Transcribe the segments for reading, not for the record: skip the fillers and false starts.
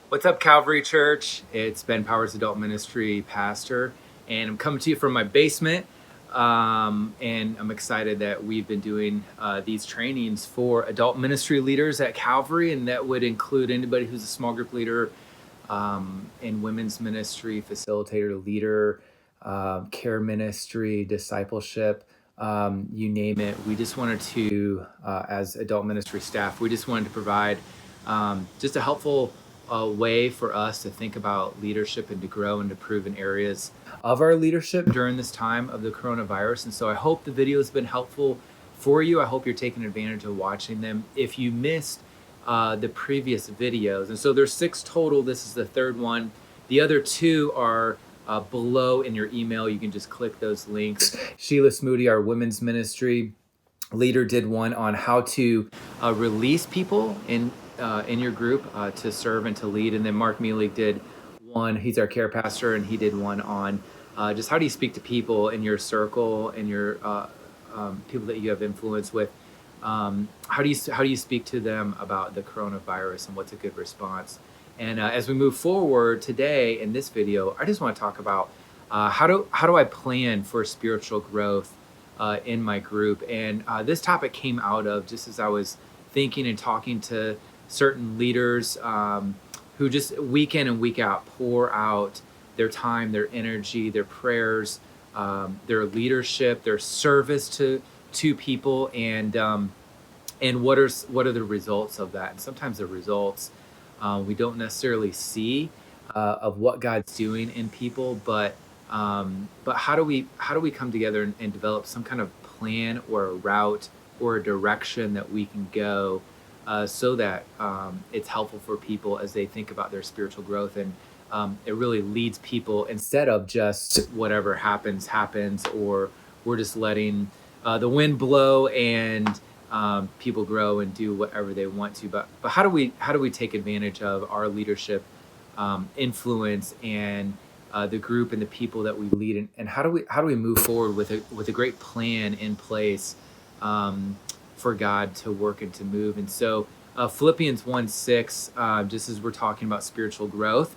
What's up, Calvary Church? It's Ben Powers, Adult Ministry Pastor, and I'm coming to you from my basement. And I'm excited that we've been doing these trainings for adult ministry leaders at Calvary, and that would include anybody who's a small group leader, in women's ministry, facilitator, leader, care ministry, discipleship, you name it. We just wanted to, as adult ministry staff, we just wanted to provide just a helpful way for us to think about leadership and to grow and to prove in areas of our leadership during this time of the coronavirus. And so I hope the video has been helpful for you. I hope you're taking advantage of watching them. If you missed the previous videos, and so there's 6 total, this is the 3rd one. The other 2 are below in your email. You can just click those links. Sheila Smoody, our women's ministry leader, did one on how to release people in your group to serve and to lead. And then Mark Mealy did one, he's our care pastor, and he did one on just how do you speak to people in your circle and your people that you have influence with. How do you speak to them about the coronavirus and what's a good response? And as we move forward today in this video, I just want to talk about how do I plan for spiritual growth in my group. And this topic came out of just as I was thinking and talking to certain leaders who just week in and week out pour out their time, their energy, their prayers, their leadership, their service to people, and what are the results of that? And sometimes the results we don't necessarily see of what God's doing in people, but how do we come together and develop some kind of plan or a route or a direction that we can go so that it's helpful for people as they think about their spiritual growth, and it really leads people instead of just whatever happens, or we're just letting the wind blow and people grow and do whatever they want to. But how do we take advantage of our leadership influence and the group and the people that we lead, and how do we move forward with a great plan in place for God to work and to move? And so Philippians 1:6, just as we're talking about spiritual growth,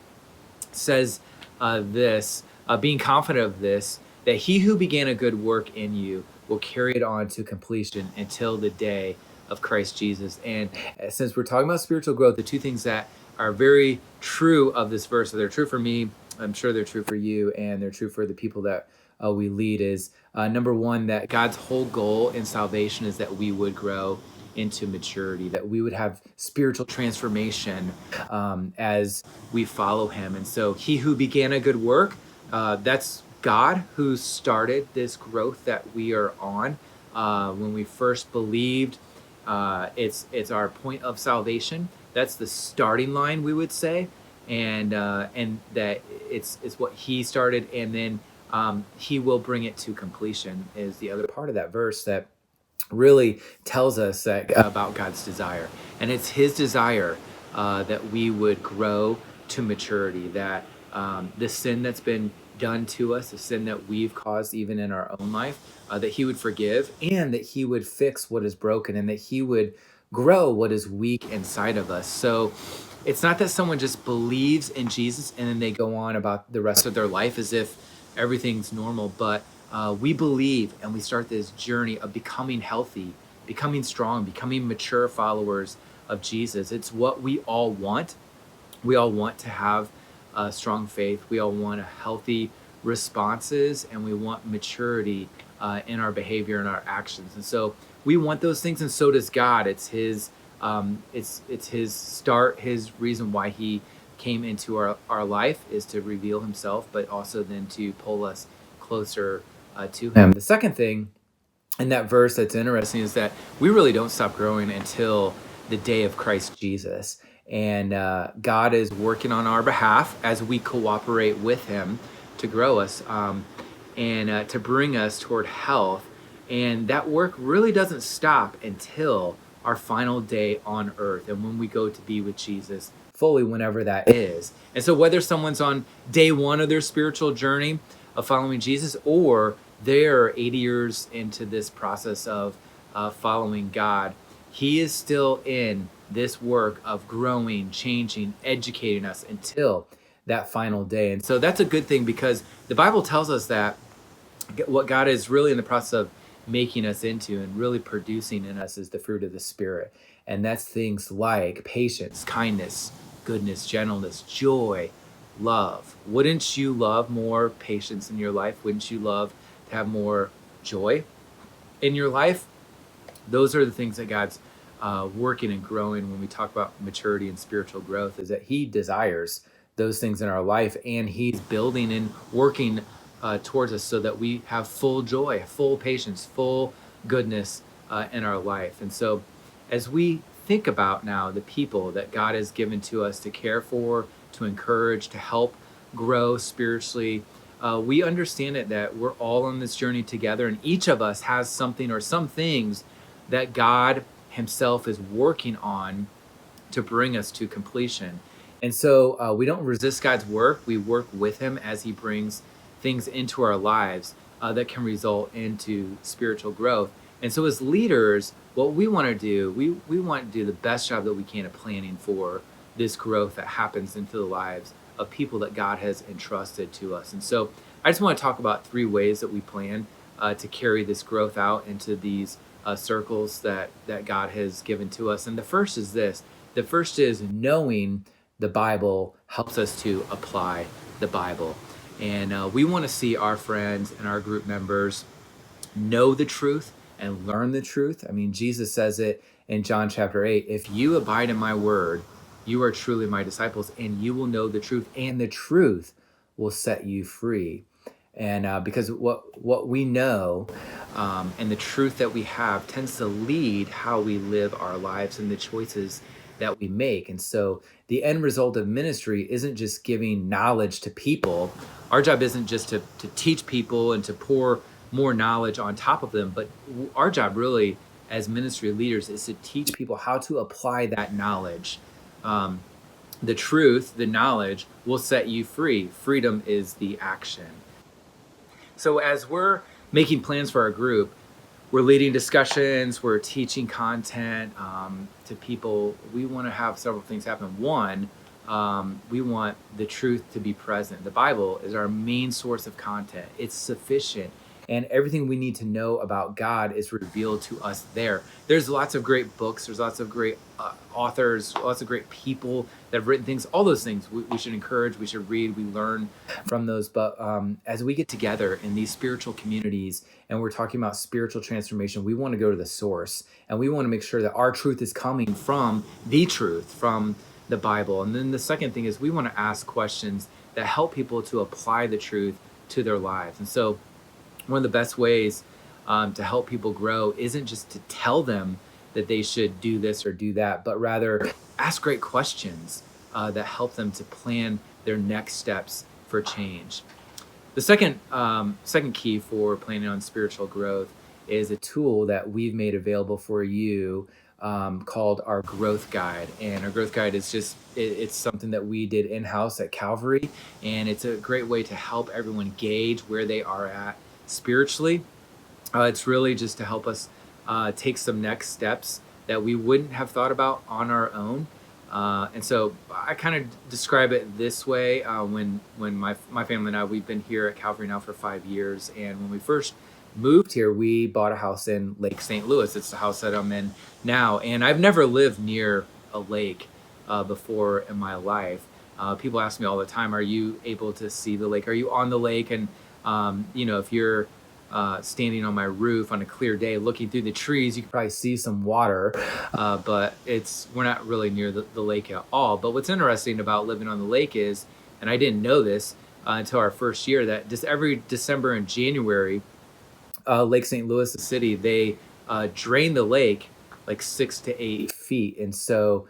says this, being confident of this, that he who began a good work in you will carry it on to completion until the day of Christ Jesus. And since we're talking about spiritual growth, the 2 things that are very true of this verse, so they're true for me, I'm sure they're true for you, and they're true for the people that we lead, is number 1, that God's whole goal in salvation is that we would grow into maturity, that we would have spiritual transformation as we follow him. And so he who began a good work, that's God who started this growth that we are on. When we first believed, it's our point of salvation. That's the starting line, we would say, and that it's what he started, and then he will bring it to completion is the other part of that verse that really tells us that about God's desire. And it's his desire that we would grow to maturity, that the sin that's been done to us, the sin that we've caused even in our own life, that he would forgive, and that he would fix what is broken, and that he would grow what is weak inside of us. So it's not that someone just believes in Jesus and then they go on about the rest of their life as if everything's normal, but we believe and we start this journey of becoming healthy, becoming strong, becoming mature followers of Jesus. It's what we all want. We all want to have strong faith. We all want healthy responses, and we want maturity in our behavior and our actions. And so we want those things, and so does God. It's his his start, his reason why he came into our life is to reveal himself, but also then to pull us closer to him. The second thing in that verse that's interesting is that we really don't stop growing until the day of Christ Jesus. And God is working on our behalf as we cooperate with him to grow us and to bring us toward health. And that work really doesn't stop until our final day on earth and when we go to be with Jesus fully, whenever that is. And so whether someone's on day 1 of their spiritual journey of following Jesus, or they're 80 years into this process of following God, he is still in this work of growing, changing, educating us until that final day. And so that's a good thing, because the Bible tells us that what God is really in the process of making us into and really producing in us is the fruit of the Spirit. And that's things like patience, kindness, goodness, gentleness, joy, love. Wouldn't you love more patience in your life? Wouldn't you love to have more joy in your life? Those are the things that God's working and growing when we talk about maturity and spiritual growth, is that He desires those things in our life, and He's building and working towards us so that we have full joy, full patience, full goodness in our life. And so as we think about now the people that God has given to us to care for, to encourage, to help grow spiritually, we understand it that we're all on this journey together, and each of us has something or some things that God Himself is working on to bring us to completion. And so we don't resist God's work. We work with Him as He brings things into our lives that can result into spiritual growth. And so as leaders, what we want to do, we want to do the best job that we can at planning for this growth that happens into the lives of people that God has entrusted to us. And so I just want to talk about 3 ways that we plan to carry this growth out into these circles that God has given to us. And the first is this. The first is knowing the Bible helps us to apply the Bible. And we want to see our friends and our group members know the truth and learn the truth. I mean, Jesus says it in John chapter 8, if you abide in my word, you are truly my disciples, and you will know the truth, and the truth will set you free. And because what we know and the truth that we have tends to lead how we live our lives and the choices that we make. And so the end result of ministry isn't just giving knowledge to people. Our job isn't just to teach people and to pour more knowledge on top of them, but our job really as ministry leaders is to teach people how to apply that knowledge. The truth, the knowledge will set you free. Freedom is the action. So as we're making plans for our group, we're leading discussions, we're teaching content to people. We want to have several things happen. One, we want the truth to be present. The Bible is our main source of content. It's sufficient. And everything we need to know about God is revealed to us there. There's lots of great books. There's lots of great authors, lots of great people that have written things. All those things we should encourage, we should read, we learn from those. But as we get together in these spiritual communities and we're talking about spiritual transformation, we want to go to the source. And we want to make sure that our truth is coming from the truth, from the Bible. And then the second thing is we want to ask questions that help people to apply the truth to their lives. And so one of the best ways to help people grow isn't just to tell them that they should do this or do that, but rather ask great questions that help them to plan their next steps for change. The second key for planning on spiritual growth is a tool that we've made available for you called our Growth Guide. And our Growth Guide is it's something that we did in-house at Calvary, and it's a great way to help everyone gauge where they are at spiritually. It's really just to help us take some next steps that we wouldn't have thought about on our own. And so I kind of describe it this way. When my family and I, we've been here at Calvary now for 5 years. And when we first moved here, we bought a house in Lake St. Louis. It's the house that I'm in now. And I've never lived near a lake before in my life. People ask me all the time, are you able to see the lake? Are you on the lake? And if you're standing on my roof on a clear day looking through the trees, you can probably see some water, but we're not really near the lake at all. But what's interesting about living on the lake is, and I didn't know this until our first year, that just every December and January, Lake St. Louis, the city, they drain the lake like 6 to 8 feet. And so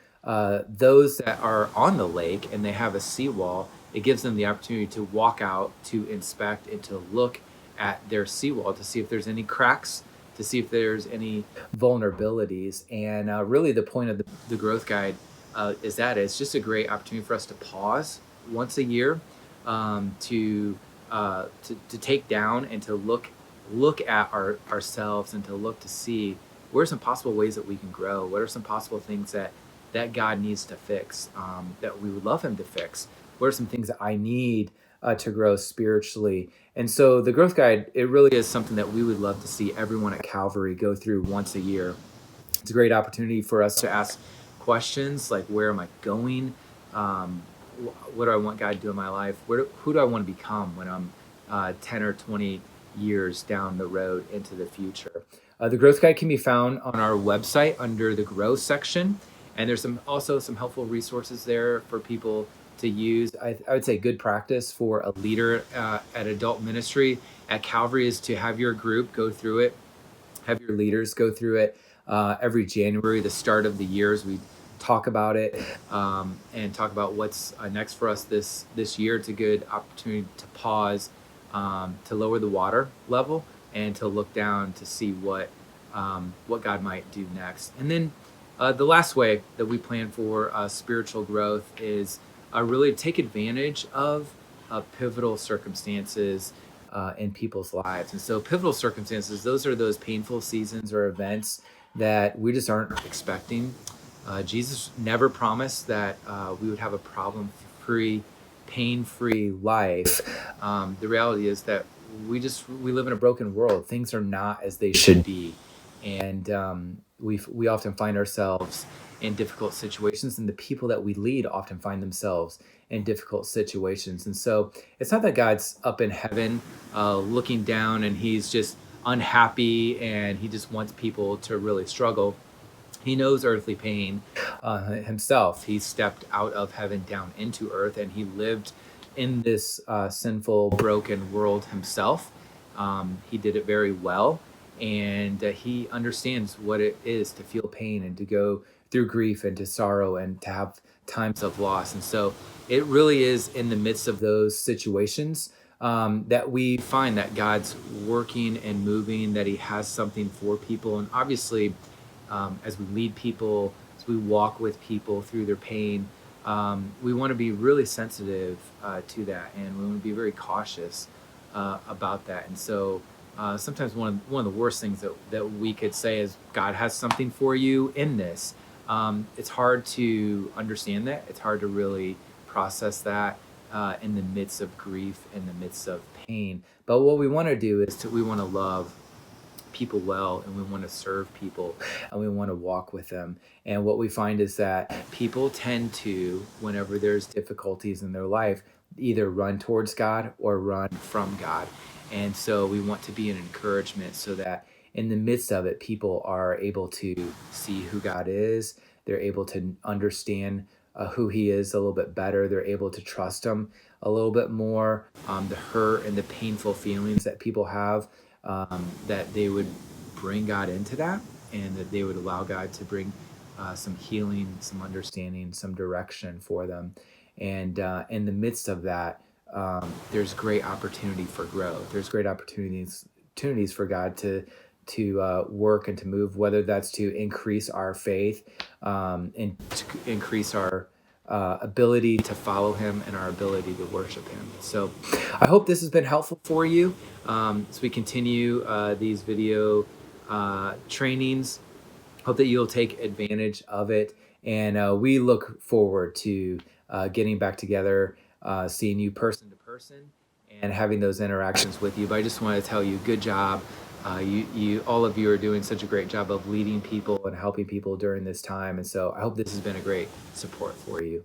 those that are on the lake and they have a seawall, it gives them the opportunity to walk out, to inspect, and to look at their seawall to see if there's any cracks, to see if there's any vulnerabilities. And really the point of the Growth Guide is that it's just a great opportunity for us to pause once a year, to take down and to look at ourselves and to look to see where are some possible ways that we can grow, what are some possible things that that God needs to fix, that we would love Him to fix? What are some things that I need to grow spiritually? And so the growth guide, it really is something that we would love to see everyone at Calvary go through once a year. It's a great opportunity for us to ask questions like, where am I going? Um, what do I want God to do in my life? Who do I want to become when I'm 10 or 20 years down the road into the future? The growth guide can be found on our website under the grow section. And there's also some helpful resources there for people to use. I would say good practice for a leader at adult ministry at Calvary is to have your group go through it, have your leaders go through it every January, the start of the years. We talk about it and talk about what's next for us this year. It's a good opportunity to pause, to lower the water level, and to look down to see what God might do next. And then the last way that we plan for spiritual growth is really take advantage of pivotal circumstances in people's lives. And so pivotal circumstances, those are those painful seasons or events that we just aren't expecting. Jesus never promised that we would have a problem-free, pain-free life. The reality is that we live in a broken world. Things are not as they should be. And we often find ourselves in difficult situations, and the people that we lead often find themselves in difficult situations. And so it's not that God's up in heaven looking down and He's just unhappy and He just wants people to really struggle. He knows earthly pain Himself. He stepped out of heaven down into earth, and He lived in this sinful, broken world Himself. He did it very well, and He understands what it is to feel pain and to go through grief and to sorrow and to have times of loss. And so it really is in the midst of those situations that we find that God's working and moving, that He has something for people. And obviously, as we lead people, as we walk with people through their pain, we want to be really sensitive to that, and we want to be very cautious about that. And so sometimes one of the worst things that we could say is, God has something for you in this. It's hard to understand that. It's hard to really process that in the midst of grief, in the midst of pain. But what we want to do is we want to love people well, and we want to serve people, and we want to walk with them. And what we find is that people tend to, whenever there's difficulties in their life, either run towards God or run from God. And so we want to be an encouragement so that in the midst of it, people are able to see who God is. They're able to understand who He is a little bit better. They're able to trust Him a little bit more. The hurt and the painful feelings that people have, that they would bring God into that, and that they would allow God to bring some healing, some understanding, some direction for them. And in the midst of that, there's great opportunity for growth. There's great opportunities for God to work and to move, whether that's to increase our faith and to increase our ability to follow Him and our ability to worship Him. So I hope this has been helpful for you as we continue these video trainings. Hope that you'll take advantage of it. And we look forward to getting back together, seeing you person to person, and having those interactions with you. But I just want to tell you, good job. All of you are doing such a great job of leading people and helping people during this time. And so I hope this has been a great support for you.